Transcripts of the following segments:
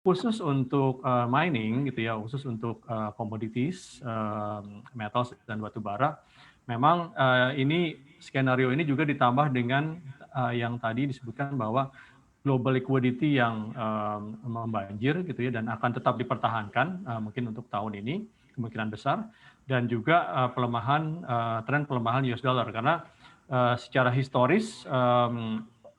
Khusus untuk mining gitu ya, khusus untuk commodities, metals dan batu bara, memang ini skenario ini juga ditambah dengan yang tadi disebutkan bahwa global liquidity yang membanjir gitu ya dan akan tetap dipertahankan mungkin untuk tahun ini kemungkinan besar, dan juga tren pelemahan US dollar karena secara historis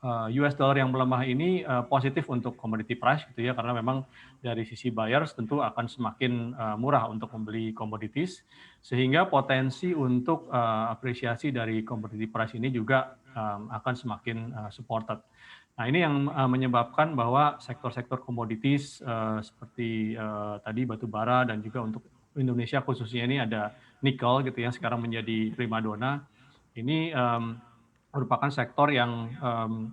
US dollar yang melemah ini positif untuk commodity price gitu ya, karena memang dari sisi buyers tentu akan semakin murah untuk membeli commodities, sehingga potensi untuk apresiasi dari commodity price ini juga akan semakin supported. Nah, ini yang menyebabkan bahwa sektor-sektor komoditis seperti tadi batu bara dan juga untuk Indonesia khususnya ini ada nikel gitu ya, sekarang menjadi primadona. Ini merupakan sektor yang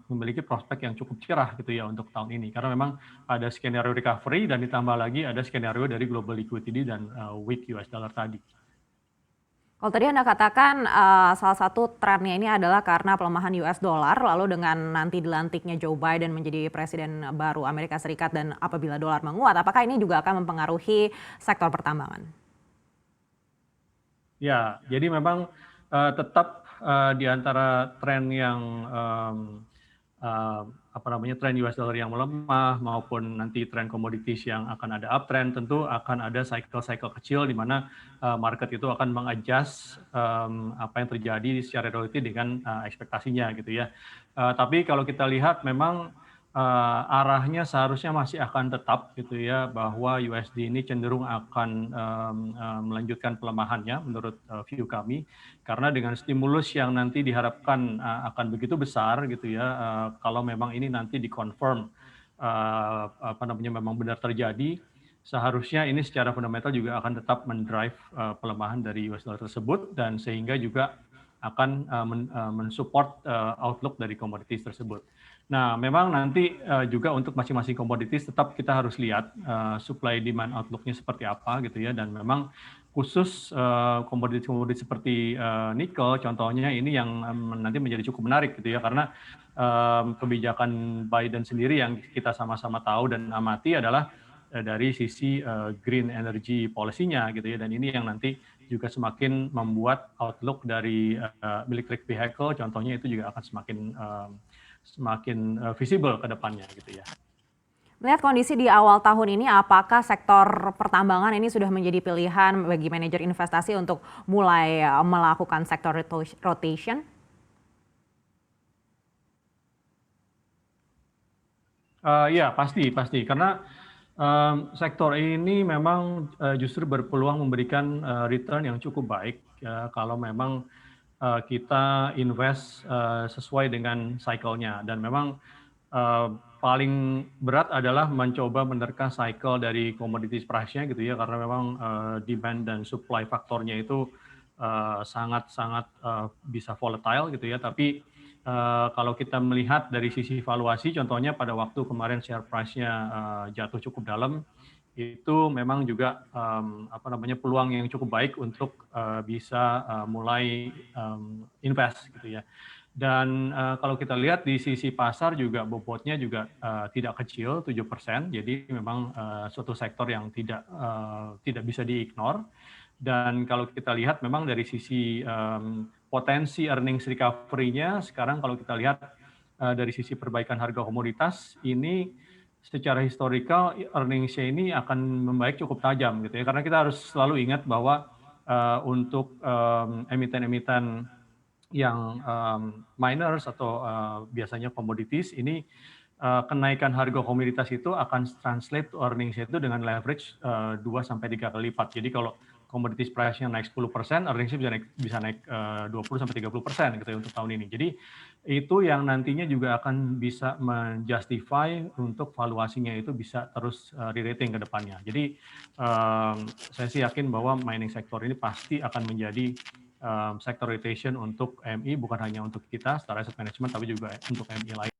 memiliki prospek yang cukup cerah gitu ya untuk tahun ini, karena memang ada skenario recovery dan ditambah lagi ada skenario dari global liquidity dan weak US dollar tadi. Kalau tadi Anda katakan salah satu trennya ini adalah karena pelemahan US dollar, lalu dengan nanti dilantiknya Joe Biden menjadi presiden baru Amerika Serikat dan apabila dolar menguat, apakah ini juga akan mempengaruhi sektor pertambangan? Ya, jadi memang tetap di antara tren yang tren US dollar yang melemah maupun nanti tren komoditis yang akan ada uptrend, tentu akan ada cycle-cycle kecil di mana market itu akan mengadjust apa yang terjadi secara relatif dengan ekspektasinya gitu ya. Tapi kalau kita lihat memang arahnya seharusnya masih akan tetap gitu ya, bahwa USD ini cenderung akan melanjutkan pelemahannya menurut view kami, karena dengan stimulus yang nanti diharapkan akan begitu besar gitu ya, kalau memang ini nanti dikonfirm memang benar terjadi, seharusnya ini secara fundamental juga akan tetap mendrive pelemahan dari US dollar tersebut, dan sehingga juga akan mensupport outlook dari komoditis tersebut. Nah, memang nanti juga untuk masing-masing komoditis tetap kita harus lihat supply demand outlook-nya seperti apa gitu ya, dan memang khusus komoditis-komoditis seperti nikel contohnya ini yang nanti menjadi cukup menarik gitu ya, karena kebijakan Biden sendiri yang kita sama-sama tahu dan amati adalah dari sisi green energy policy-nya gitu ya, dan ini yang nanti juga semakin membuat outlook dari electric vehicle contohnya itu juga akan semakin visible ke depannya gitu ya. Melihat kondisi di awal tahun ini, apakah sektor pertambangan ini sudah menjadi pilihan bagi manajer investasi untuk mulai melakukan sektor rotation? Ya pasti karena sektor ini memang justru berpeluang memberikan return yang cukup baik ya, kalau memang kita invest sesuai dengan cycle-nya, dan memang paling berat adalah mencoba menerka cycle dari commodities price-nya gitu ya, karena memang demand dan supply faktornya itu sangat-sangat bisa volatile gitu ya. Tapi kalau kita melihat dari sisi valuasi, contohnya pada waktu kemarin share price-nya jatuh cukup dalam, itu memang juga peluang yang cukup baik untuk bisa mulai invest gitu ya. Dan kalau kita lihat di sisi pasar juga bobotnya juga tidak kecil, 7%, jadi memang suatu sektor yang tidak bisa di-ignore. Dan kalau kita lihat memang dari sisi potensi earnings recovery-nya, sekarang kalau kita lihat dari sisi perbaikan harga komoditas, ini secara historical earnings-nya ini akan membaik cukup tajam gitu ya, karena kita harus selalu ingat bahwa untuk emiten-emiten yang miners atau biasanya komoditis ini kenaikan harga komoditas itu akan translate to earnings itu dengan leverage 2 sampai 3 kali lipat. Jadi kalau commodities price-nya naik 10%, earnings-nya bisa naik 20 sampai 30% gitu ya untuk tahun ini. Jadi itu yang nantinya juga akan bisa menjustify untuk valuasinya itu bisa terus re-rating ke depannya. Jadi saya sih yakin bahwa mining sektor ini pasti akan menjadi sector rotation untuk MI, bukan hanya untuk kita secara asset management, tapi juga untuk MI lain.